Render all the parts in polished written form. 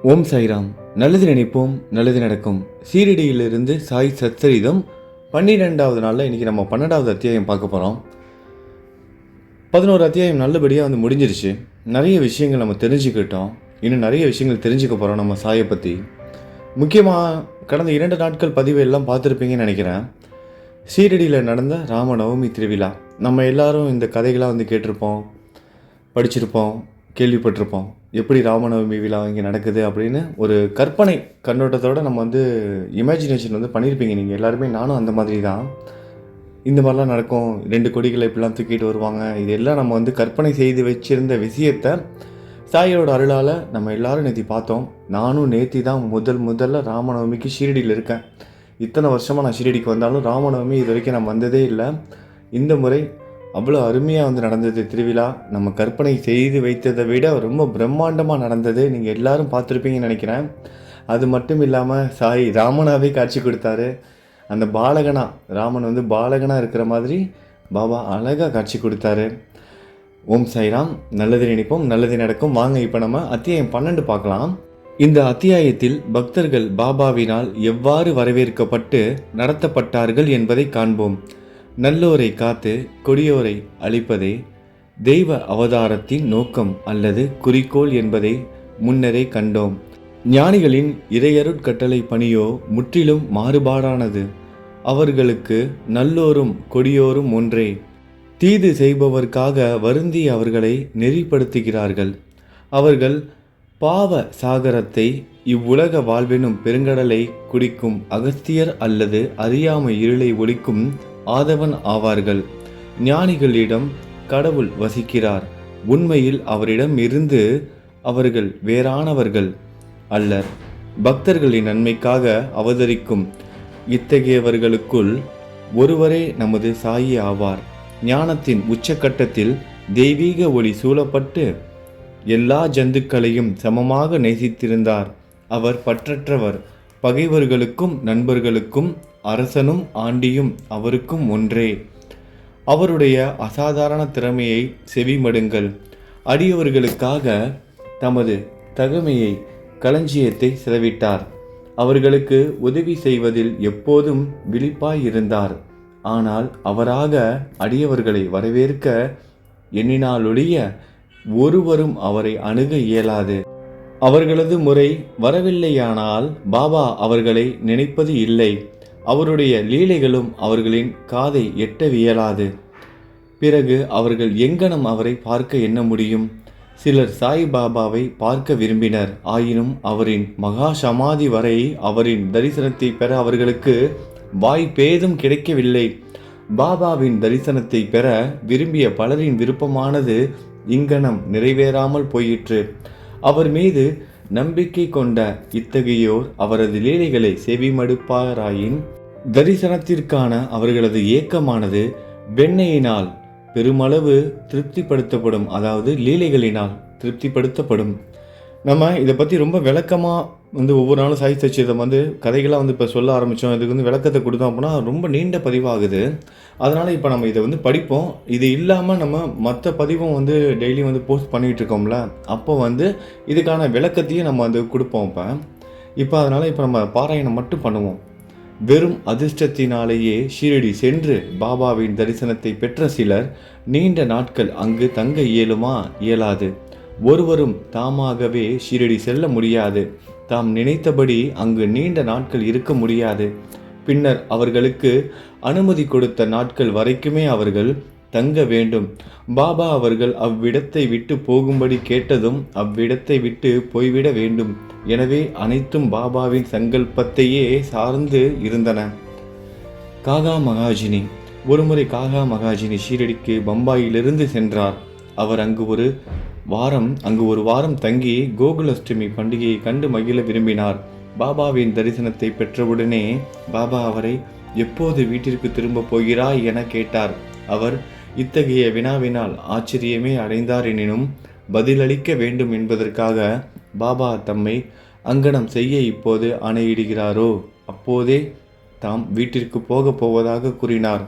ஓம் சாய்ராம். நல்லது நினைப்போம், நல்லது நடக்கும். சீரடியிலிருந்து சாய் சச்சரிதம் 12வது நாளில் இன்றைக்கி நம்ம 12வது அத்தியாயம் பார்க்க போகிறோம். 11 அத்தியாயம் நல்லபடியாக முடிஞ்சிருச்சு. நிறைய விஷயங்கள் நம்ம தெரிஞ்சுக்கிட்டோம். இன்னும் நிறைய விஷயங்கள் தெரிஞ்சுக்க போகிறோம் நம்ம சாயை பற்றி. முக்கியமாக கடந்த 2 நாட்கள் பதிவு எல்லாம் பார்த்துருப்பீங்கன்னு நினைக்கிறேன். சீரடியில் நடந்த ராமநவமி திருவிழா நம்ம எல்லாரும் இந்த கதைகளாக கேட்டிருப்போம், படிச்சிருப்போம், கேள்விப்பட்டிருப்போம். எப்படி ராமநவமி விழா இங்கே நடக்குது அப்படின்னு ஒரு கற்பனை கண்ணோட்டத்தோடு நம்ம இமேஜினேஷன் பண்ணியிருப்பீங்க நீங்கள் எல்லாருமே. நானும் அந்த மாதிரி தான். இந்த மாதிரிலாம் நடக்கும், 2 கொடிகளை இப்படிலாம் தூக்கிட்டு வருவாங்க, இதெல்லாம் நம்ம கற்பனை செய்து வச்சுருந்த விஷயத்தை சாயோட அருளால் நம்ம எல்லோரும் நேற்று பார்த்தோம். நானும் நேற்று தான் முதல்ல ராமநவமிக்கு ஷீரடியில் இருக்கேன். இத்தனை வருஷமாக நான் ஷீரடிக்கு வந்தாலும் ராமநவமி இது வரைக்கும் நான் வந்ததே இல்லை. இந்த முறை அவ்வளோ அருமையாக நடந்தது திருவிழா. நம்ம கற்பனை செய்து வைத்ததை விட ரொம்ப பிரம்மாண்டமாக நடந்தது. நீங்கள் எல்லோரும் பார்த்துருப்பீங்கன்னு நினைக்கிறேன். அது மட்டும் இல்லாமல் சாய் ராமனாகவே காட்சி கொடுத்தாரு. அந்த பாலகனா ராமன் பாலகனாக இருக்கிற மாதிரி பாபா அழகாக காட்சி கொடுத்தாரு. ஓம் சாய்ராம். நல்லது நினைப்போம், நல்லது நடக்கும். வாங்க இப்போ நம்ம அத்தியாயம் 12 பார்க்கலாம். இந்த அத்தியாயத்தில் பக்தர்கள் பாபாவினால் எவ்வாறு வரவேற்கப்பட்டு நடத்தப்பட்டார்கள் என்பதை காண்போம். நல்லோரை காத்து கொடியோரை அழிப்பதே தெய்வ அவதாரத்தின் நோக்கம் அல்லது குறிக்கோள் என்பதை முன்னரே கண்டோம். ஞானிகளின் இறையருட்கட்டளை பணியோ முற்றிலும் மாறுபாடானது. அவர்களுக்கு நல்லோரும் கொடியோரும் ஒன்றே. தீது செய்பவர்க்காக வருந்தி அவர்களை நெறிப்படுத்துகிறார்கள். அவர்கள் பாவ சாகரத்தை இவ்வுலக வாழ்வெனும் பெருங்கடலை குடிக்கும் அகஸ்தியர் அல்லது அறியாமை இருளை ஒழிக்கும் ஆதவன் ஆவார்கள். ஞானிகளிடம் கடவுள் வசிக்கிறார். உண்மையில் அவரிடம் இருந்து அவர்கள் வேறானவர்கள் அல்லர். பக்தர்களின் நன்மைக்காக அவதரிக்கும் இத்தகையவர்களுக்குள் ஒருவரே நமது சாயி ஆவார். ஞானத்தின் உச்சக்கட்டத்தில் தெய்வீக ஒளி சூழப்பட்டு எல்லா ஜந்துக்களையும் சமமாக நேசித்திருந்தார். அவர் பற்றற்றவர். பகைவர்களுக்கும் நண்பர்களுக்கும் அரசனும் ஆண்டியும் அவருக்கும் ஒன்றே. அவருடைய அசாதாரண திறமையை செவிமடுங்கள். அடியவர்களுக்காக தமது தகமையை களஞ்சியத்தை செலவிட்டார். அவர்களுக்கு உதவி செய்வதில் எப்போதும் விழிப்பாய் இருந்தார். ஆனால் அவராக அடியவர்களை வரவேற்க எண்ணினாலொழிய ஒருவரும் அவரை அணுக இயலாது. அவர்களது முறை வரவில்லையானால் பாபா அவர்களை நினைப்பது இல்லை. அவருடைய லீலைகளும் அவர்களின் காதை எட்டவியலாது. பிறகு அவர்கள் எங்கனம் அவரை பார்க்க எண்ண முடியும்? சிலர் சாய் பாபாவை பார்க்க விரும்பினர். ஆயினும் அவரின் மகா சமாதி வரை அவரின் தரிசனத்தை பெற அவர்களுக்கு வாய்ப்பேதும் கிடைக்கவில்லை. பாபாவின் தரிசனத்தை பெற விரும்பிய பலரின் விருப்பமானது இங்கனம் நிறைவேறாமல் போயிற்று. அவர் மீது நம்பிக்கை கொண்ட இத்தகையோர் அவரது லீலைகளை செவிமடுப்பாராயின் தரிசனத்திற்கான அவர்களது ஏக்கமானது வெண்ணையினால் பெருமளவு திருப்திப்படுத்தப்படும். அதாவது லீலைகளினால் திருப்திப்படுத்தப்படும். நம்ம இதை பற்றி ரொம்ப விளக்கமாக ஒவ்வொரு நாளும் சாய் சச்சரிதம் கதைகளாக இப்போ சொல்ல ஆரம்பித்தோம். இதுக்கு விளக்கத்தை கொடுத்தோம் அப்படின்னா ரொம்ப நீண்ட பதிவாகுது. அதனால் இப்போ நம்ம இதை படிப்போம். இது இல்லாமல் நம்ம மற்ற பதிவும் டெய்லி போஸ்ட் பண்ணிகிட்டு இருக்கோம்ல, அப்போ இதுக்கான விளக்கத்தையும் நம்ம கொடுப்போம். இப்போ அதனால் இப்போ நம்ம பாராயணம் மட்டும் பண்ணுவோம். வெறும் அதிர்ஷ்டத்தினாலேயே ஷீரடி சென்று பாபாவின் தரிசனத்தை பெற்ற சிலர் நீண்ட நாட்கள் அங்கு தங்க இயலாது. ஒருவரும் தாமாகவே ஷீரடி செல்ல முடியாது. தாம் நினைத்தபடி அங்கு நீண்ட நாட்கள் இருக்க முடியாது. பின்னர் அவர்களுக்கு அனுமதி கொடுத்த நாட்கள் வரைக்குமே அவர்கள் தங்க வேண்டும். பாபா அவர்கள் அவ்விடத்தை விட்டு போகும்படி கேட்டதும் அவ்விடத்தை விட்டு போய்விட வேண்டும். எனவே அனைத்தும் பாபாவின் சங்கல்பத்தையே சார்ந்து இருந்தன. காகா மகாஜினி. ஒருமுறை காகா மகாஜினி ஷீரடிக்கு பம்பாயிலிருந்து சென்றார். அவர் அங்கு ஒரு வாரம் தங்கி கோகுலாஷ்டமி பண்டிகையை கண்டு மகிழ விரும்பினார். பாபாவின் தரிசனத்தை பெற்றவுடனே பாபா அவரை எப்போது வீட்டிற்கு திரும்ப போகிறாய் என கேட்டார். அவர் இத்தகைய வினாவினால் ஆச்சரியமே அடைந்தார். எனினும் பதிலளிக்க வேண்டும் என்பதற்காக பாபா தம்மை அங்கனம் செய்ய இப்போது ஆணையிடுகிறாரோ அப்போதே தாம் வீட்டிற்கு போவதாக கூறினார்.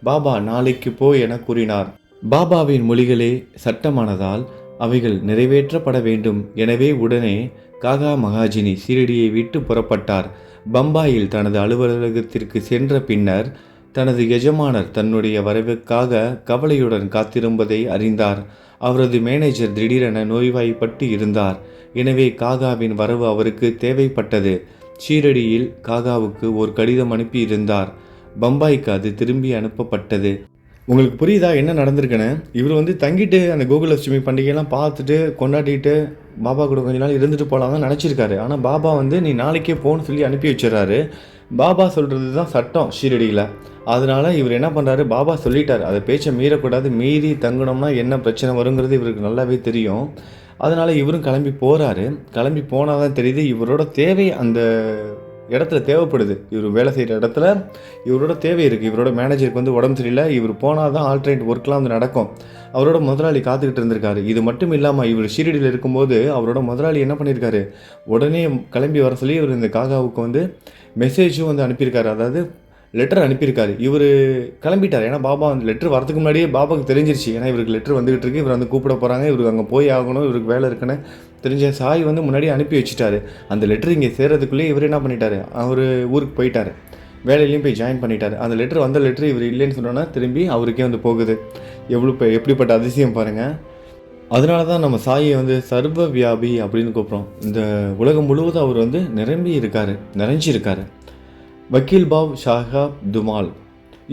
பாபா நாளைக்கு போ என கூறினார். பாபாவின் மொழிகளே சட்டமானதால் அவைகள் நிறைவேற்றப்பட வேண்டும். எனவே உடனே காகா மகாஜினி ஷீரடியை விட்டு புறப்பட்டார். பம்பாயில் தனது அலுவலகத்திற்கு சென்ற பின்னர் தனது எஜமானர் தன்னுடைய வரவுக்காக கவலையுடன் காத்திருப்பதை அறிந்தார். அவரது மேனேஜர் திடீரென நோய்வாய்ப்பட்டு இருந்தார். எனவே காகாவின் வரவு அவருக்கு தேவைப்பட்டது. ஷீரடியில் காகாவுக்கு ஒரு கடிதம் அனுப்பி இருந்தார். பம்பாய்க்கு அது திரும்பி அனுப்பப்பட்டது. உங்களுக்கு புரியுதா என்ன நடந்திருக்குன்னு? இவர் தங்கிட்டு அந்த கோகுலட்சுமி பண்டிகையெல்லாம் பார்த்துட்டு கொண்டாடிட்டு பாபா கூட கொஞ்ச நாள் இருந்துட்டு போகலாம் தான் நினச்சிருக்காரு. ஆனால் பாபா நீ நாளைக்கே போன்னு சொல்லி அனுப்பி வச்சிடறாரு. பாபா சொல்கிறது தான் சட்டம் ஷீரடியில். அதனால் இவர் என்ன பண்ணுறாரு, பாபா சொல்லிட்டார், அதை பேச்சை மீறக்கூடாது, மீறி தங்கணும்னா என்ன பிரச்சனை வருங்கிறது இவருக்கு நல்லாவே தெரியும். அதனால் இவரும் கிளம்பி போகிறாரு. கிளம்பி போனால் தான் தெரியுது இவரோட தேவை அந்த இடத்துல தேவைப்படுது. இவர் வேலை செய்கிற இடத்துல இவரோட தேவை இருக்குது. இவரோட மேனேஜருக்கு உடம்பு சரியில்லை. இவர் போனால் தான் ஆல்டர்னேட் ஒர்க்லாம் நடக்கும். அவரோட முதலாளி காத்துக்கிட்டு இருந்திருக்காரு. இது மட்டும் இல்லாமல் இவர் ஷீரடியில் இருக்கும்போது அவரோட முதலாளி என்ன பண்ணியிருக்காரு, உடனே கிளம்பி வர சொல்லி இவர் இந்த காகாவுக்கு மெசேஜும் அனுப்பியிருக்காரு. அதாவது லெட்டர் அனுப்பியிருக்காரு. இவர் கிளம்பிட்டார். ஏன்னா பாபா லெட்டர் வரதுக்கு முன்னாடியே பாபாவுக்கு தெரிஞ்சிருச்சு. ஏன்னா இவருக்கு லெட்டர் வந்துகிட்டு இருக்கு, இவர் கூப்பிட போகிறாங்க, இவருக்கு அங்கே போய் ஆகணும், இவருக்கு வேலை இருக்குன்னு தெரிஞ்ச சாய் முன்னாடியே அனுப்பி வச்சுட்டாரு. அந்த லெட்டர் இங்கே சேர்றதுக்குள்ளேயே இவர் என்ன பண்ணிட்டாரு, அவர் ஊருக்கு போயிட்டார், வேலையிலையும் போய் ஜாயின் பண்ணிட்டார். அந்த லெட்டர் வந்த லெட்டர் இவர் இல்லைன்னு சொன்னோன்னா திரும்பி அவருக்கே போகுது. எப்படிப்பட்ட அதிசயம் பாருங்கள். அதனால தான் நம்ம சாயை சர்வ வியாபி அப்படின்னு கூப்பிட்றோம். இந்த உலகம் முழுவதும் அவர் நிறைஞ்சிருக்காரு. வக்கீல் பாவ் சாஹாப் துமால்.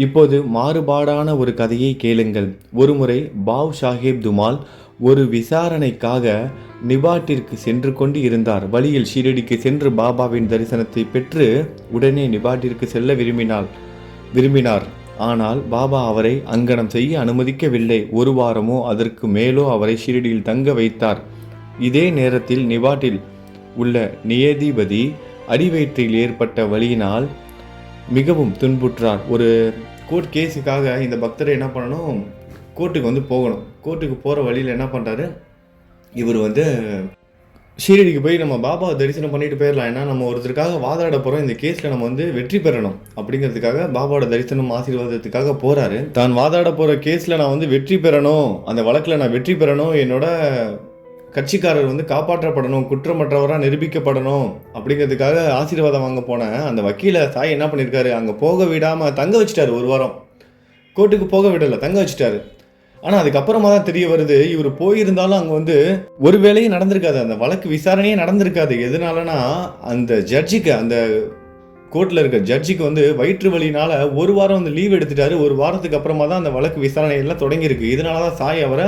இப்போது மாறுபாடான ஒரு கதையை கேளுங்கள். ஒருமுறை பாவ் சாஹேப் துமால் ஒரு விசாரணைக்காக நிபாட்டிற்கு சென்று கொண்டு இருந்தார். வழியில் ஷீரடிக்கு சென்று பாபாவின் தரிசனத்தை பெற்று உடனே நிபாட்டிற்கு செல்ல விரும்பினார். ஆனால் பாபா அவரை அங்கனம் செய்ய அனுமதிக்கவில்லை. ஒரு வாரமோ அதற்கு மேலோ அவரை ஷீரடியில் தங்க வைத்தார். இதே நேரத்தில் நிபாட்டில் உள்ள நியதிபதி அடிவயிற்றில் ஏற்பட்ட வலியினால் மிகவும் துன்புற்றார். ஒரு கோர்ட் கேஸுக்காக இந்த பக்தரை என்ன பண்ணணும், கோர்ட்டுக்கு போகணும். கோர்ட்டுக்கு போகிற வழியில் என்ன பண்ணுறாரு, இவர் ஷீரடிக்கு போய் நம்ம பாபாவை தரிசனம் பண்ணிட்டு போயிடலாம். ஏன்னா நம்ம ஒருத்தருக்காக வாதாட போகிறோம், இந்த கேஸில் நம்ம வெற்றி பெறணும் அப்படிங்கிறதுக்காக பாபாவோட தரிசனம் ஆசீர்வாதத்துக்காக போகிறாரு. தான் வாதாட போகிற கேஸில் நான் வெற்றி பெறணும், அந்த வழக்கில் நான் வெற்றி பெறணும், என்னோட கட்சிக்காரர் காப்பாற்றப்படணும், குற்றமற்றவராக நிரூபிக்கப்படணும் அப்படிங்கிறதுக்காக ஆசீர்வாதம் வாங்க போன அந்த வக்கீலை சாய் என்ன பண்ணியிருக்காரு, அங்கே போக விடாமல் தங்க வச்சுட்டாரு. ஒரு வாரம் கோர்ட்டுக்கு போக விடலை, தங்க வச்சுட்டாரு. ஆனால் அதுக்கப்புறமா தான் தெரிய வருது, இவர் போயிருந்தாலும் அங்கே ஒரு வேலையும் நடந்திருக்காது, அந்த வழக்கு விசாரணையே நடந்திருக்காது. எதனாலனா அந்த ஜட்ஜிக்கு, அந்த கோர்ட்டில் இருக்க ஜட்ஜிக்கு வயிற்று வலியினால் ஒரு வாரம் லீவ் எடுத்துட்டாரு. ஒரு வாரத்துக்கு அப்புறமா தான் அந்த வழக்கு விசாரணை எல்லாம் தொடங்கியிருக்கு. இதனால தான் சாய் அவரை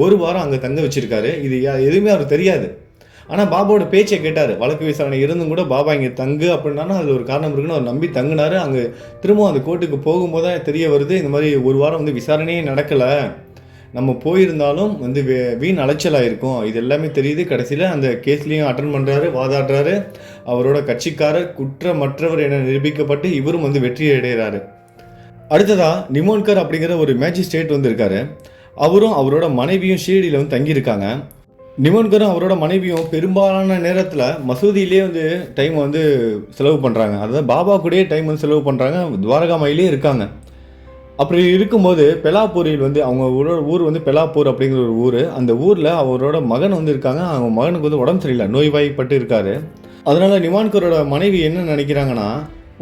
ஒரு வாரம் அங்கே தங்க வச்சிருக்காரு. இது எதுவுமே அவருக்கு தெரியாது. ஆனால் பாபாவோட பேச்சை கேட்டார். வழக்கு விசாரணை இருந்தும் கூட பாபா இங்கே தங்கு அப்படின்னா அதில் ஒரு காரணம் இருக்குன்னு அவர் நம்பி தங்கினார். அங்கே திரும்பவும் அந்த கோர்ட்டுக்கு போகும்போது தான் தெரிய வருது, இந்த மாதிரி ஒரு வாரம் விசாரணையே நடக்கலை, நம்ம போயிருந்தாலும் வீண் அலைச்சலாக இருக்கும், இது எல்லாமே தெரியுது. கடைசியில் அந்த கேஸ்லேயும் அட்டன் பண்ணுறாரு, வாதாடுறாரு. அவரோட கட்சிக்காரர் குற்றமற்றவர் என நிரூபிக்கப்பட்டு இவரும் வெற்றி அடைகிறாரு. அடுத்ததாக நிமோன்கர் அப்படிங்கிற ஒரு மேஜிஸ்ட்ரேட் இருக்காரு. அவரும் அவரோட மனைவியும் ஷீரடியில் தங்கியிருக்காங்க. நிமோன்கரும் அவரோட மனைவியும் பெரும்பாலான நேரத்தில் மசூதியிலே டைம் செலவு பண்ணுறாங்க. அதாவது பாபா கூடயே டைம் செலவு பண்ணுறாங்க, துவாரகாமாயிலே இருக்காங்க. அப்படி இருக்கும்போது பெலாப்பூரில் அவங்க ஊர் பெலாப்பூர் அப்படிங்கிற ஒரு ஊர். அந்த ஊரில் அவரோட மகன் இருக்காங்க. அவங்க மகனுக்கு உடம்பு சரியில்லை, நோய்வாய்ப்பட்டு இருக்காரு. அதனால் நிமான்கரோட மனைவி என்ன நினைக்கிறாங்கன்னா,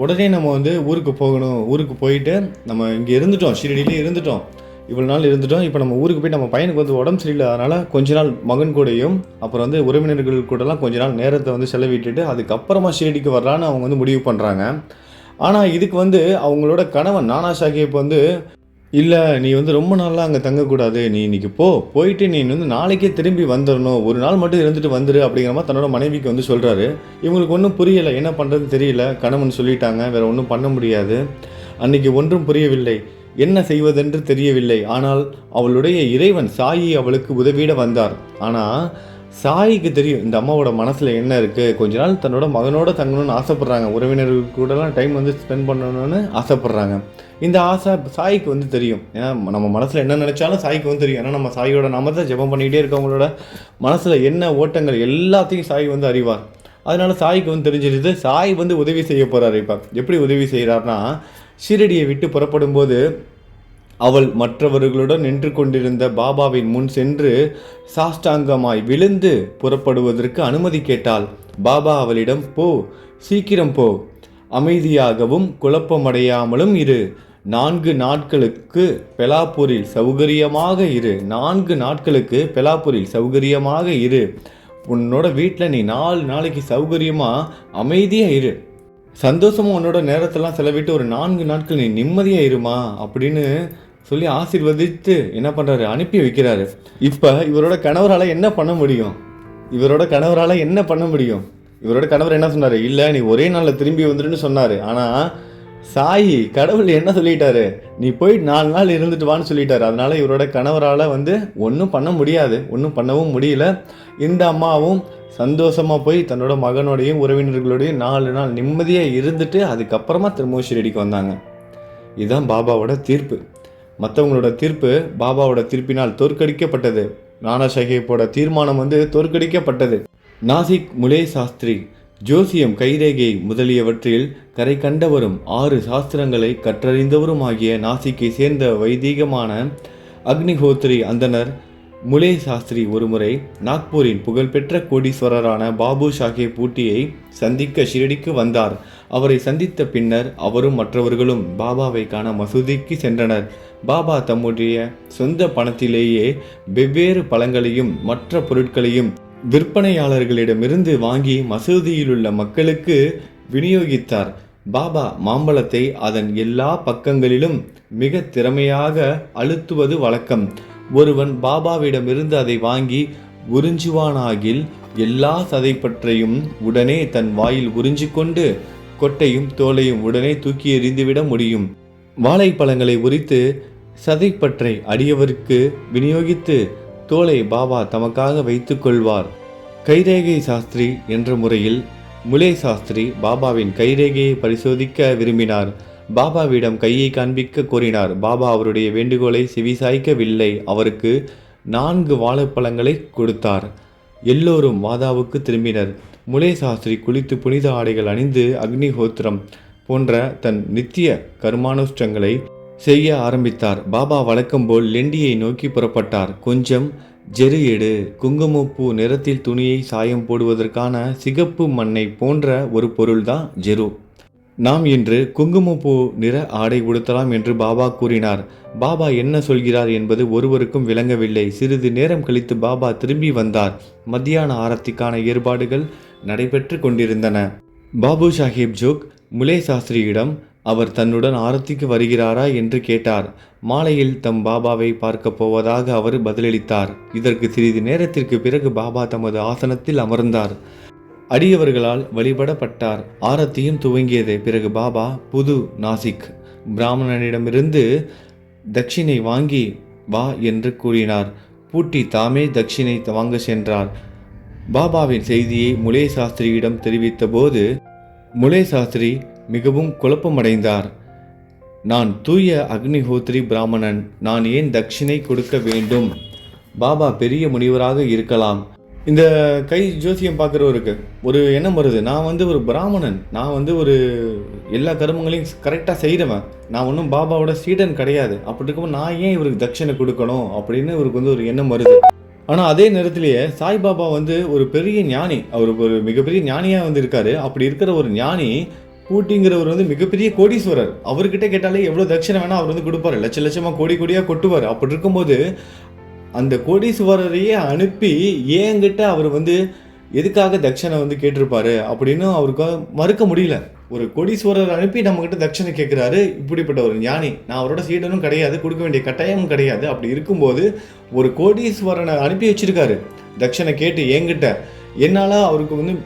உடனே நம்ம ஊருக்கு போகணும், ஊருக்கு போயிட்டு நம்ம இங்கே இருந்துட்டோம், ஷீரடியிலே இருந்துட்டோம், இவ்வளோ நாள் இருந்துட்டோம், இப்போ நம்ம ஊருக்கு போய் நம்ம பையனுக்கு உடம்பு சரியில்லை, அதனால் கொஞ்ச நாள் மகன் கூடயும் அப்புறம் உறவினர்கள் கூடலாம் கொஞ்ச நாள் நேரத்தை செலவிட்டுட்டு அதுக்கப்புறமா ஷீரடிக்கு வரலான்னு அவங்க முடிவு பண்ணுறாங்க. ஆனால் இதுக்கு அவங்களோட கணவன் நானா சாஹிப் இல்லை, நீ ரொம்ப நாளாக அங்கே தங்கக்கூடாது, நீ இன்றைக்கி போயிட்டு நீ நாளைக்கே திரும்பி வந்துடணும், ஒரு நாள் மட்டும் இருந்துட்டு வந்துடு அப்படிங்கிற மாதிரி தன்னோட மனைவிக்கு சொல்கிறாரு. இவங்களுக்கு ஒன்றும் புரியலை, என்ன பண்ணுறதுன்னு தெரியல. கணவன் சொல்லிட்டாங்க, வேறு ஒன்றும் பண்ண முடியாது. அன்றைக்கி ஒன்றும் புரியவில்லை, என்ன செய்வதென்று தெரியவில்லை. ஆனால் அவளுடைய இறைவன் சாயி அவளுக்கு உதவிட வந்தார். ஆனால் சாய்க்கு தெரியும் இந்த அம்மாவோட மனசில் என்ன இருக்குது. கொஞ்ச நாள் தன்னோட மகனோட தங்கணும்னு ஆசைப்பட்றாங்க, உறவினர்கள் கூடலாம் டைம் ஸ்பெண்ட் பண்ணணும்னு ஆசைப்பட்றாங்க. இந்த ஆசை சாய்க்கு தெரியும். ஏன்னா நம்ம மனசில் என்ன நினச்சாலும் சாய்க்கு தெரியும். ஏன்னா நம்ம சாயோட நாமத்தை ஜெபம் பண்ணிக்கிட்டே இருக்கவங்களோட மனசில் என்ன ஓட்டங்கள் எல்லாத்தையும் சாய் அறிவார். அதனால சாய்க்கு தெரிஞ்சிருது. சாய் உதவி செய்ய போகிறாரு. இப்போ எப்படி உதவி செய்கிறாருன்னா, ஷீரடியை விட்டு புறப்படும் போது அவள் மற்றவர்களுடன் நின்று கொண்டிருந்த பாபாவின் முன் சென்று சாஷ்டாங்கமாய் விழுந்து புறப்படுவதற்கு அனுமதி கேட்டாள். பாபா அவளிடம், போ, சீக்கிரம் போ, அமைதியாகவும் குழப்பமடையாமலும் இரு. 4 நாட்களுக்கு பெலாப்பூரில் சௌகரியமாக இரு. 4 நாட்களுக்கு பெலாப்பூரில் சௌகரியமாக இரு. உன்னோட வீட்டில் நீ 4 நாளைக்கு சௌகரியமாக அமைதியாக இரு. சந்தோஷமாக உன்னோட நேரத்தெல்லாம் செலவிட்டு ஒரு 4 நாட்கள் நீ நிம்மதியாக இருமா அப்படின்னு சொல்லி ஆசீர்வதித்து என்ன பண்ணுறாரு, அனுப்பி வைக்கிறாரு. இப்போ இவரோட கணவரால் என்ன பண்ண முடியும்? இவரோட கணவர் என்ன சொன்னார்? இல்லை, நீ ஒரே நாளில் திரும்பி வந்துடுன்னு சொன்னார். ஆனால் சாயி கடவுள் என்ன சொல்லிட்டாரு, நீ போய் 4 நாள் இருந்துட்டு வான்னு சொல்லிட்டாரு. அதனால இவரோட கணவரால் ஒன்றும் பண்ண முடியாது, ஒன்றும் பண்ணவும் முடியல. இந்த அம்மாவும் சந்தோஷமாக போய் தன்னோட மகனோடையும் உறவினர்களோடையும் 4 நாள் நிம்மதியாக இருந்துட்டு அதுக்கப்புறமா திரும்பவும் ஷிரடிக்கு வந்தாங்க. இதுதான் பாபாவோட தீர்ப்பு. மற்றவங்களோட தீர்ப்பு பாபாவோட தீர்ப்பினால் தோற்கடிக்கப்பட்டது. நானா சாஹேப்போட தீர்மானம் தோற்கடிக்கப்பட்டது. நாசிக் முலே சாஸ்திரி ஜோசியம், கைரேகை முதலியவற்றில் கரை கண்டவரும் 6 சாஸ்திரங்களை கற்றறிந்தவரும் ஆகிய நாசிக்கை சேர்ந்த வைதீகமான அக்னிஹோத்ரி அந்தனர் முலே சாஸ்திரி ஒருமுறை நாக்பூரின் புகழ்பெற்ற கோடீஸ்வரரான பாபு சாஹேப் பூட்டியை சந்திக்க ஷிரடிக்கு வந்தார். அவரை சந்தித்த பின்னர் அவரும் மற்றவர்களும் பாபாவை காண மசூதிக்கு சென்றனர். பாபா தம்முடைய சொந்த பணத்திலேயே வெவ்வேறு பழங்களையும் மற்ற பொருட்களையும் விற்பனையாளர்களிடமிருந்து வாங்கி மசூதியிலுள்ள மக்களுக்கு விநியோகித்தார். பாபா மாம்பழத்தை அதன் எல்லா பக்கங்களிலும் மிக திறமையாக அழுத்துவது வழக்கம். ஒருவன் பாபாவிடமிருந்து அதை வாங்கி உறிஞ்சுவானாகில் எல்லா சதைப்பற்றையும் உடனே தன் வாயில் உறிஞ்சிக்கொண்டு கொட்டையும் தோலையும் உடனே தூக்கி எறிந்துவிட முடியும். வாழைப்பழங்களை உரித்து சதைப்பற்றை அடியவருக்கு விநியோகித்து தோலை பாபா தமக்காக வைத்துக் கொள்வார். கைரேகை சாஸ்திரி என்ற முறையில் முலே சாஸ்திரி பாபாவின் கைரேகையை பரிசோதிக்க விரும்பினார். பாபாவிடம் கையை காண்பிக்க கோரினார். பாபா அவருடைய வேண்டுகோளை செவிசாய்க்கவில்லை. அவருக்கு 4 வாழைப்பழங்களை கொடுத்தார். எல்லோரும் வாதாவுக்கு திரும்பினர். முலே சாஸ்திரி குளித்து புனித ஆடைகள் அணிந்து அக்னிஹோத்திரம் போன்ற தன் நித்திய கர்மானுஷ்டங்களை செய்ய ஆரம்பித்தார். பாபா வழக்கம் போல் லெண்டியை நோக்கி புறப்பட்டார். கொஞ்சம் ஜெரு எடு. குங்குமப்பூ நிறத்தில் துணியை சாயம் போடுவதற்கான சிகப்பு மண்ணை போன்ற ஒரு பொருள்தான் ஜெரு. நாம் இன்று குங்குமப்பூ நிற ஆடை உடுத்தலாம் என்று பாபா கூறினார். பாபா என்ன சொல்கிறார் என்பது ஒருவருக்கும் விளங்கவில்லை. சிறிது நேரம் கழித்து பாபா திரும்பி வந்தார். மத்தியான ஆரத்திக்கான ஏற்பாடுகள் நடைபெற்று கொண்டிருந்தன. பாபு சாஹேப் ஜோக் முலே சாஸ்திரியிடம் அவர் தன்னுடன் ஆரத்திக்கு வருகிறாரா என்று கேட்டார். மாலையில் தம் பாபாவை பார்க்க போவதாக அவர் பதிலளித்தார். இதற்கு சிறிது நேரத்திற்கு பிறகு பாபா தமது ஆசனத்தில் அமர்ந்தார். அடியவர்களால் வழிபடப்பட்டார். ஆரத்தியும் துவங்கியது. பிறகு பாபா புது நாசிக் பிராமணனிடமிருந்து தட்சிணை வாங்கி வா என்று கூறினார். பூட்டி தாமே தட்சிணை வாங்க சென்றார். பாபாவின் செய்தியை முலே சாஸ்திரியிடம் தெரிவித்த போது முலே சாஸ்திரி மிகவும் குழப்பமடைந்தார். நான் தூய அக்னிஹோத்ரி பிராமணன், நான் ஏன் தட்சிணை கொடுக்க வேண்டும்? பாபா பெரிய முனிவராக இருக்கலாம். இந்த கை ஜோசியம் பார்க்குறவருக்கு ஒரு எண்ணம் வருது, நான் ஒரு பிராமணன், நான் ஒரு எல்லா கர்மங்களையும் கரெக்டாக செய்கிறவன், நான் ஒன்றும் பாபாவோட சீடன் கிடையாது, அப்படி இருக்கும்போது நான் ஏன் இவருக்கு தட்சிணை கொடுக்கணும் அப்படின்னு இவருக்கு ஒரு எண்ணம் வருது. ஆனால் அதே நேரத்திலேயே சாய்பாபா ஒரு பெரிய ஞானி, அவர் ஒரு மிகப்பெரிய ஞானியாக இருக்காரு. அப்படி இருக்கிற ஒரு ஞானி பூட்டிங்கிறவர் மிகப்பெரிய கோடீஸ்வரர். அவர்கிட்ட கேட்டாலே எவ்வளோ தட்சிணை வேணால் அவர் கொடுப்பார், லட்ச லட்சமாக கோடி கோடியாக கொட்டுவார். அப்படி இருக்கும்போது அந்த கோடீஸ்வரரையே அனுப்பி ஏங்கிட்ட அவர் எதுக்காக தட்சணை கேட்டிருப்பாரு அப்படின்னு அவருக்கு மறுக்க முடியல. ஒரு கோடீஸ்வரர் அனுப்பி நம்மக்கிட்ட தட்சணை கேட்குறாரு. இப்படிப்பட்ட ஒரு ஞானி, நான் அவரோட சீடனும் கிடையாது, கொடுக்க வேண்டிய கட்டாயமும் கிடையாது. அப்படி இருக்கும்போது ஒரு கோடீஸ்வரனை அனுப்பி வச்சிருக்காரு தட்சணை கேட்டு என்கிட்ட. என்னால் அவருக்கு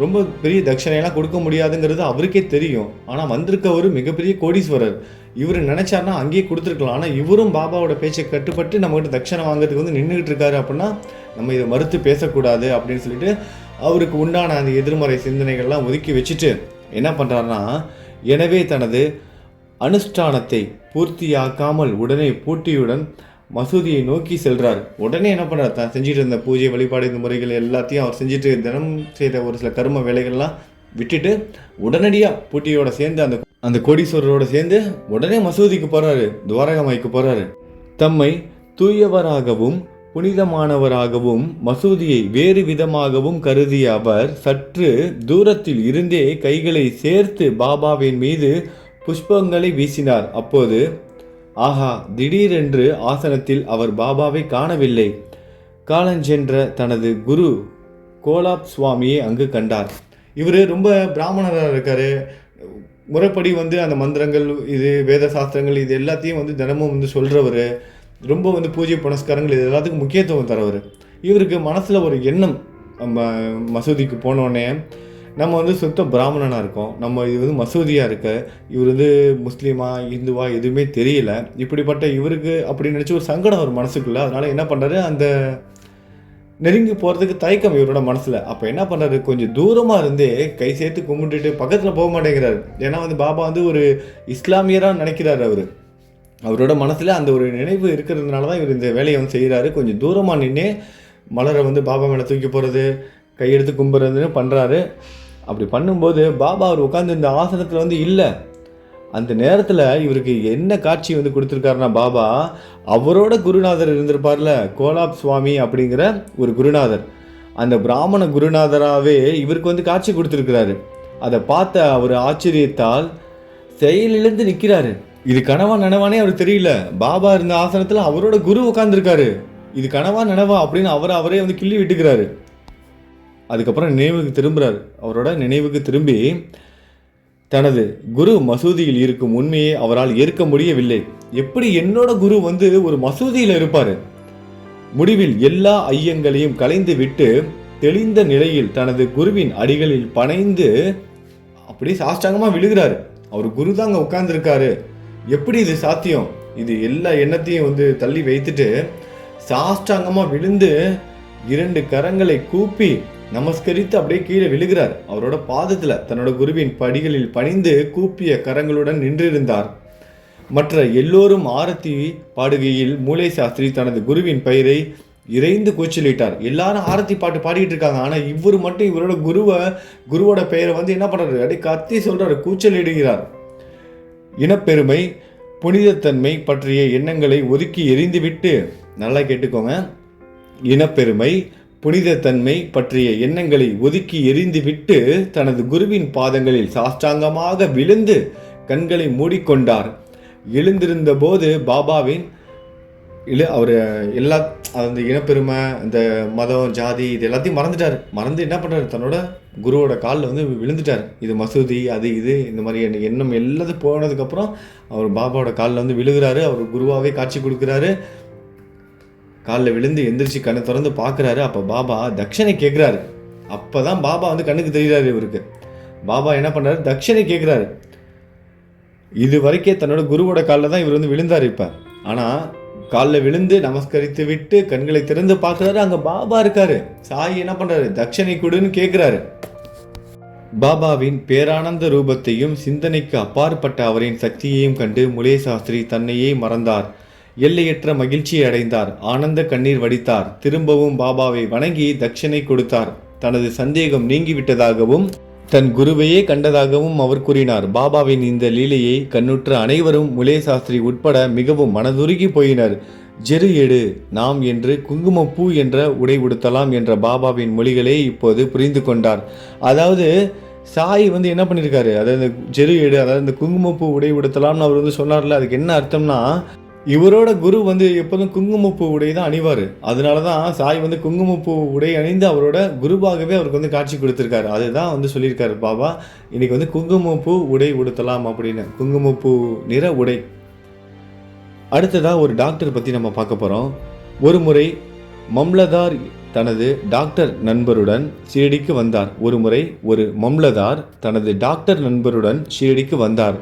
ரொம்ப பெரிய தட்சணையெல்லாம் கொடுக்க முடியாதுங்கிறது அவருக்கே தெரியும். ஆனால் வந்திருக்கவர் மிகப்பெரிய கோடீஸ்வரர். இவர் நினைச்சாருன்னா அங்கேயே கொடுத்துருக்கலாம். ஆனால் இவரும் பாபாவோட பேச்சை கட்டுப்பட்டு நம்மகிட்ட தட்சணை வாங்குறதுக்கு நின்றுக்கிட்டு இருக்காரு. அப்படின்னா நம்ம இதை மறுத்து பேசக்கூடாது அப்படின்னு சொல்லிட்டு அவருக்கு உண்டான அந்த எதிர்மறை சிந்தனைகள்லாம் ஒதுக்கி வச்சுட்டு என்ன பண்ணுறாருன்னா, எனவே தனது அனுஷ்டானத்தை பூர்த்தியாக்காமல் உடனே பூட்டியுடன் மசூதியை நோக்கி செல்றார். உடனே என்ன பண்ணுறார், தான் செஞ்சுட்டு இருந்த பூஜை வழிபாடு இந்த முறைகள் எல்லாத்தையும் அவர் செஞ்சுட்டு தினம் செய்த ஒரு சில கர்ம வேலைகள்லாம் விட்டுட்டு உடனடியாக பூட்டியோட சேர்ந்து அந்த அந்த கோடீஸ்வரரோட சேர்ந்து உடனே மசூதிக்கு போகிறாரு, துவாரகமாய்க்கு போகிறாரு. தம்மை தூயவராகவும் புனிதமானவராகவும் மசூதியை வேறு விதமாகவும் கருதிய அவர் சற்று தூரத்தில் இருந்தே கைகளை சேர்த்து பாபாவின் மீது புஷ்பங்களை வீசினார். அப்போது ஆஹா, திடீரென்று ஆசனத்தில் அவர் பாபாவை காணவில்லை. காலஞ்சென்ற தனது குரு கோலாப் சுவாமியை அங்கு கண்டார். இவர் ரொம்ப பிராமணராக இருக்கார். முறைப்படி அந்த மந்திரங்கள், இது வேத சாஸ்திரங்கள், இது எல்லாத்தையும் தினமும் சொல்கிறவர். ரொம்ப பூஜை புனஸ்காரங்கள் இது எல்லாத்துக்கும் முக்கியத்துவம் தரவர். இவருக்கு மனசில் ஒரு எண்ணம், நம்ம மசூதிக்கு போனோடனே நம்ம சுத்த பிராமணனாக இருக்கோம், நம்ம இது மசூதியாக இருக்க, இவர் முஸ்லீமா இந்துவா எதுவுமே தெரியல, இப்படிப்பட்ட இவருக்கு அப்படி நினச்சி ஒரு சங்கடம் ஒரு மனசுக்குள்ளே. அதனால் என்ன பண்ணுறாரு, அந்த நெருங்கி போகிறதுக்கு தயக்கம் இவரோட மனசில். அப்போ என்ன பண்ணுறாரு, கொஞ்சம் தூரமாக இருந்தே கை சேர்த்து கும்பிட்டுட்டு பக்கத்தில் போக மாட்டேங்கிறார். ஏன்னா பாபா ஒரு இஸ்லாமியராக நினைக்கிறார். அவரோட மனசில் அந்த ஒரு நினைவு இருக்கிறதுனால தான் இவர் இந்த வேலையை செய்கிறாரு. கொஞ்சம் தூரமாக நின்று மலரை பாபா மேலே தூக்கி போகிறது, கையெடுத்து கும்பிட்றதுன்னு பண்ணுறாரு. அப்படி பண்ணும்போது பாபா அவர் உட்காந்து இந்த ஆசனத்தில் இல்லை. அந்த நேரத்தில் இவருக்கு என்ன காட்சி கொடுத்துருக்காருன்னா, பாபா அவரோட குருநாதர் இருந்திருப்பார்ல, கோலாப் சுவாமி அப்படிங்கிற ஒரு குருநாதர், அந்த பிராமண குருநாதராகவே இவருக்கு காட்சி கொடுத்துருக்கிறாரு. அதை பார்த்த அவர் ஆச்சரியத்தால் செயலிழந்து நிற்கிறாரு. இது கனவா நனவானே அவருக்கு தெரியல. பாபா இருந்த ஆசனத்தில் அவரோட குரு உட்காந்துருக்காரு. இது கனவா நனவா அப்படின்னு அவரே கிள்ளி விட்டுக்கிறாரு. அதுக்கப்புறம் நினைவுக்கு திரும்புகிறார். அவரோட நினைவுக்கு திரும்பி தனது குரு மசூதியில் இருக்கும் உண்மையை அவரால் ஏற்க முடியவில்லை. எப்படி என்னோட குரு ஒரு மசூதியில் இருப்பார்? முடிவில் எல்லா ஐயங்களையும் கலைந்து விட்டு தெளிந்த நிலையில் தனது குருவின் அடிகளில் பணைந்து அப்படியே சாஷ்டாங்கமாக விழுகிறாரு. அவர் குரு தான் அங்கே உட்கார்ந்துருக்காரு. எப்படி இது சாத்தியம்? இது எல்லா எண்ணத்தையும் தள்ளி வைத்துட்டு சாஷ்டாங்கமாக விழுந்து 2 கரங்களை கூப்பி நமஸ்கரித்து அப்படியே கீழே விழுகிறார். அவரோட பாதத்தில் தன்னோட குருவின் படிகளில் பணிந்து கூப்பிய கரங்களுடன் நின்றிருந்தார். மற்ற எல்லோரும் ஆரத்தி பாடுகையில் மூலை சாஸ்திரி தனது குருவின் பெயரை இறைந்து கூச்சலிட்டார். எல்லாரும் ஆரத்தி பாட்டு பாடிட்டு இருக்காங்க. ஆனால் இவர் மட்டும் இவரோட குருவோட பெயரை என்ன பண்ணுறாரு, அப்படியே கத்தி சொல்கிறார், கூச்சலிடுகிறார். இனப்பெருமை புனிதத்தன்மை பற்றிய எண்ணங்களை ஒதுக்கி எறிந்துவிட்டு, நல்லா கேட்டுக்கோங்க, இனப்பெருமை புனிதத்தன்மை பற்றிய எண்ணங்களை ஒதுக்கி எறிந்துவிட்டு தனது குருவின் பாதங்களில் சாஷ்டாங்கமாக விழுந்து கண்களை மூடிக்கொண்டார். எழுந்திருந்த போது பாபாவின் அவர் எல்லா அந்த இனப்பெருமை, அந்த மதம், ஜாதி, இது எல்லாத்தையும் மறந்து என்ன பண்ணுறாரு, தன்னோட குருவோட காலில் விழுந்துட்டார். இது மசூதி, அது இது இந்த மாதிரி எண்ணம் எல்லாத்தையும் போனதுக்கப்புறம் அவர் பாபாவோட காலில் விழுகிறாரு. அவர் குருவாகவே காட்சி கொடுக்குறாரு. காலில் விழுந்து எந்திரிச்சு கண்ணை திறந்து பார்க்குறாரு. அப்போ பாபா தட்சணை கேட்குறாரு. அப்போ தான் பாபா கண்ணுக்கு தெரிகிறாரு இவருக்கு. பாபா என்ன பண்ணுறாரு, தட்சணை கேட்குறாரு. இது வரைக்கும் தன்னோட குருவோட காலில் தான் இவர் விழுந்தார். இப்போ ஆனால் காலில் விழுந்து நமஸ்கரித்து விட்டு கண்களை திறந்து பார்க்குறாரு. அங்கே பாபா இருக்காரு. சாயி என்ன பண்ணுறாரு, தட்சணை கொடுன்னு கேட்குறாரு. பாபாவின் பேரானந்த ரூபத்தையும் சிந்தனைக்கு அப்பாற்பட்ட அவரின் சக்தியையும் கண்டு முலே சாஸ்திரி தன்னையே மறந்தார். எல்லையற்ற மகிழ்ச்சியை அடைந்தார். ஆனந்த கண்ணீர் வடித்தார். திரும்பவும் பாபாவை வணங்கி தட்சணை கொடுத்தார். தனது சந்தேகம் நீங்கிவிட்டதாகவும் தன் குருவையே கண்டதாகவும் அவர் கூறினார். பாபாவின் இந்த லீலையை கண்ணுற்ற அனைவரும் முலே சாஸ்திரி உட்பட மிகவும் மனதுருகி போயினர். ஜெரு எடு நாம் என்று குங்குமப்பூ என்ற உடை உடுத்தலாம் என்ற பாபாவின் மொழிகளே இப்போது புரிந்து கொண்டார். அதாவது சாய் என்ன பண்ணியிருக்காரு, அதாவது ஜெரு எடு, அதாவது இந்த குங்குமப்பூ உடை உடுத்தலாம்னு அவர் சொன்னார்ல, அதுக்கு என்ன அர்த்தம்னா, இவரோட குரு எப்போதும் குங்குமப்பூ உடை தான் அணிவார். அதனால தான் சாய் குங்குமப்பூ உடை அணிந்து அவரோட குருவாகவே அவருக்கு காட்சி கொடுத்துருக்காரு. அதுதான் சொல்லியிருக்காரு பாபா, இன்னைக்கு குங்குமப்பூ உடை உடுத்தலாம் அப்படின்னு, குங்குமப்பூ நிற உடை. அடுத்ததாக ஒரு டாக்டர் பற்றி நம்ம பார்க்க போகிறோம். ஒரு முறை மம்லதார் தனது டாக்டர் நண்பருடன் ஷீரடிக்கு வந்தார். ஒரு மம்லதார் தனது டாக்டர் நண்பருடன் ஷீரடிக்கு வந்தார்.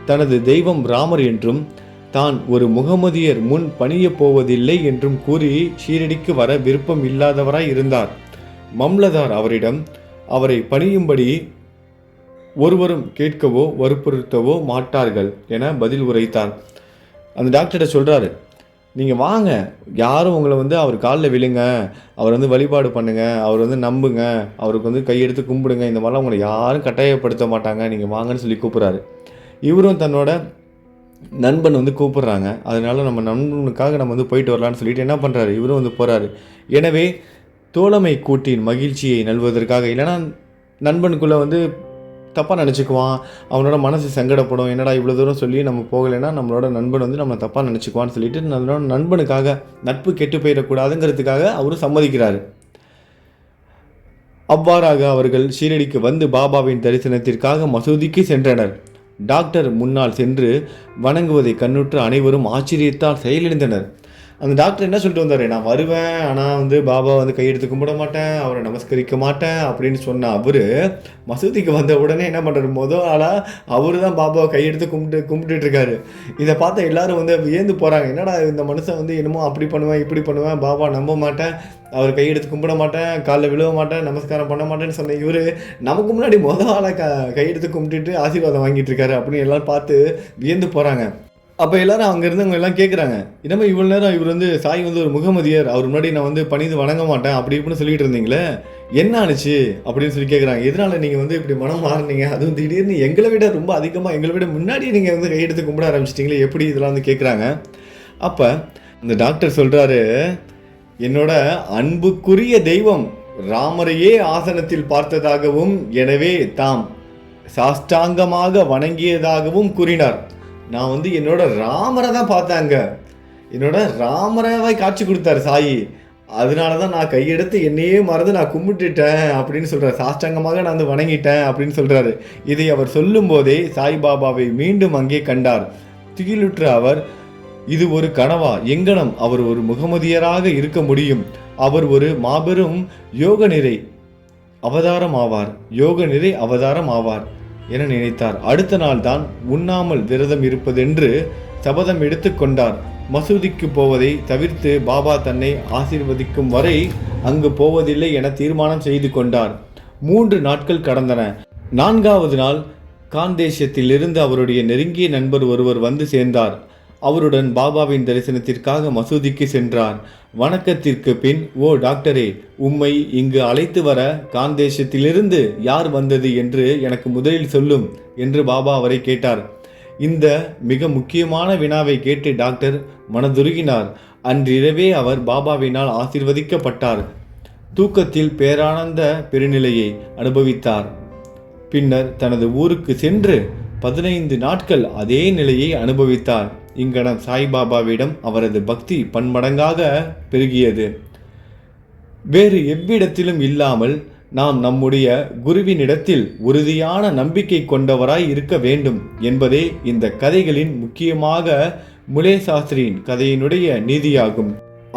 தனது தெய்வம் ராமர் என்றும் தான் ஒரு முகமதியர் முன் பணிய போவதில்லை என்றும் கூறி ஷீரடிக்கு வர விருப்பம் இல்லாதவராய் இருந்தார். மம்லதார் அவரிடம் அவரை பணியும்படி ஒருவரும் கேட்கவோ வற்புறுத்தவோ மாட்டார்கள் என பதில் உரைத்தார். அந்த டாக்டர்கிட்ட சொல்கிறாரு, நீங்கள் வாங்க, யாரும் உங்களை அவர் காலில் விழுங்க, அவர் வழிபாடு பண்ணுங்க, அவர் நம்புங்க, அவருக்கு கையெடுத்து கும்பிடுங்க, இந்த மாதிரிலாம் உங்களை யாரும் கட்டாயப்படுத்த மாட்டாங்க, நீங்கள் வாங்கன்னு சொல்லி கூப்பிட்றாரு. இவரும் தன்னோட நண்பன் வந்து கூப்பிட்றாங்க. அதனால நம்ம நண்பனுக்காக நம்ம வந்து போயிட்டு வரலான்னு சொல்லிட்டு என்ன பண்ணுறாரு, இவரும் வந்து போகிறாரு. எனவே தோழமை கூட்டின் மகிழ்ச்சியை நல்வதற்காக, இல்லைனா நண்பனுக்குள்ளே வந்து தப்பாக நினச்சிக்குவான், அவனோட மனசு சங்கடப்படும், என்னடா இவ்வளோ தூரம் சொல்லி நம்ம போகலைன்னா நம்மளோட நண்பன் வந்து நம்ம தப்பாக நினச்சிக்குவான்னு சொல்லிட்டு நம்மளோட நண்பனுக்காக நட்பு கெட்டு போயிடக்கூடாதுங்கிறதுக்காக அவரும் சம்மதிக்கிறாரு. அவ்வாறாக அவர்கள் ஷீரடிக்கு வந்து பாபாவின் தரிசனத்திற்காக மசூதிக்கு சென்றனர். டாக்டர் முன்னால் சென்று வணங்குவதை கண்ணுற்ற அனைவரும் ஆச்சரியத்தால் செயலிழந்தனர். அந்த டாக்டர் என்ன சொல்லிட்டு வந்தார், நான் வருவேன், ஆனால் வந்து பாபா வந்து கையெடுத்து கும்பிட மாட்டேன், அவரை நமஸ்கரிக்க மாட்டேன் அப்படின்னு சொன்ன அவர் மசூதிக்கு வந்த உடனே என்ன பண்ணுறாரு, மொதல் ஆளாக அவர் தான் பாபாவை கையெடுத்து கும்பிட்டுட்டு இருக்காரு. இதை பார்த்த எல்லாரும் வந்து வியந்து போகிறாங்க, என்னடா இந்த மனுஷன் வந்து என்னமோ அப்படி பண்ணுவேன் இப்படி பண்ணுவேன், பாபா நம்ப மாட்டேன், அவர் கையெடுத்து கும்பிட மாட்டேன், காலில் விழுவ மாட்டேன், நமஸ்காரம் பண்ண மாட்டேன்னு சொன்ன இவர் நமக்கு முன்னாடி மொதல் ஆளாக கையெடுத்து கும்பிட்டுட்டு ஆசீர்வாதம் வாங்கிட்டு இருக்காரு அப்படின்னு எல்லோரும் பார்த்து வியந்து போகிறாங்க. அப்போ எல்லாரும் அங்கே இருந்தவங்க எல்லாம் கேட்குறாங்க, இனிமேல் இவ்வளோ நேரம் இவர் வந்து சாய் வந்து ஒரு முகமதியர், அவர் முன்னாடி நான் வந்து பணிந்து வணங்க மாட்டேன் அப்படி இப்படின்னு சொல்லிட்டு இருந்தீங்களே, என்ன ஆணுச்சு அப்படின்னு சொல்லி கேட்குறாங்க. எதனால் நீங்கள் வந்து இப்படி மனம் மாறினீங்க, அதுவும் திடீர்னு எங்களை விட ரொம்ப அதிகமாக எங்களை விட முன்னாடி நீங்கள் வந்து கையெடுத்து கும்பிட ஆரம்பிச்சிட்டிங்களே எப்படி, இதெல்லாம் வந்து கேட்குறாங்க. அப்போ அந்த டாக்டர் சொல்கிறாரு, என்னோட அன்புக்குரிய தெய்வம் ராமரையே ஆசனத்தில் பார்த்ததாகவும் எனவே தாம் சாஷ்டாங்கமாக வணங்கியதாகவும் கூறினார். நான் வந்து என்னோட ராமரை தான் பார்த்தாங்க, என்னோட ராமரை காட்சி கொடுத்தாரு சாயி, அதனால தான் நான் கையெடுத்து என்னையே மறந்து நான் கும்பிட்டுட்டேன் அப்படின்னு சொல்கிறார், சாஷ்டாங்கமாக நான் வந்து வணங்கிட்டேன் அப்படின்னு சொல்கிறாரு. இதை அவர் சொல்லும்போதே சாய்பாபாவை மீண்டும் அங்கே கண்டார். திகிலுற்ற அவர், இது ஒரு கனவா, எங்கனம் அவர் ஒரு முகமதியராக இருக்க முடியும், அவர் ஒரு மாபெரும் யோக நிறை அவதாரம் ஆவார் என நினைத்தார். அடுத்த நாள் தான் உண்ணாமல் விரதம் இருப்பதென்று சபதம் எடுத்து கொண்டார். மசூதிக்கு போவதை தவிர்த்து பாபா தன்னை ஆசீர்வதிக்கும் வரை அங்கு போவதில்லை என தீர்மானம் செய்து கொண்டார். 3 நாட்கள் கடந்தன. 4வது நாள் காந்தேஷத்திலிருந்து அவருடைய நெருங்கிய நண்பர் ஒருவர் வந்து சேர்ந்தார். அவருடன் பாபாவின் தரிசனத்திற்காக மசூதிக்கு சென்றார். வணக்கத்திற்கு பின், ஓ டாக்டரே, உம்மை இங்கு அழைத்து வர காந்தேஷத்திலிருந்து யார் வந்தது என்று எனக்கு முதலில் சொல்லும் என்று பாபா அவரை கேட்டார். இந்த மிக முக்கியமான வினாவை கேட்டு டாக்டர் மனதுருகினார். அன்றிரவே அவர் பாபாவினால் ஆசீர்வதிக்கப்பட்டார். தூக்கத்தில் பேரானந்த பெருநிலையை அனுபவித்தார். பின்னர் தனது ஊருக்கு சென்று 15 நாட்கள் அதே நிலையை அனுபவித்தார். இங்கனம் சாய்பாபாவிடம் அவரது பக்தி பன்மடங்காக பெருகியது. வேறு எவ்விடத்திலும் இல்லாமல் நாம் நம்முடைய குருவினிடத்தில் உறுதியான நம்பிக்கை கொண்டவராய் இருக்க வேண்டும் என்பதே இந்த கதைகளின் முக்கியமாக முலே சாஸ்திரியின் கதையினுடைய நீதியாகும்.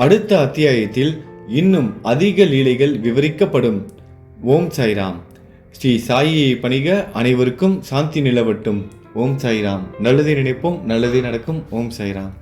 அடுத்த அத்தியாயத்தில் இன்னும் அதிக லீலைகள் விவரிக்கப்படும். ஓம் சாய்ராம். ஸ்ரீ சாயியை பணிக. அனைவருக்கும் சாந்தி நிலவட்டும். ஓம் சாய்ராம். நல்லதே நினைப்போம், நல்லதே நடக்கும். ஓம் சாய்ராம்.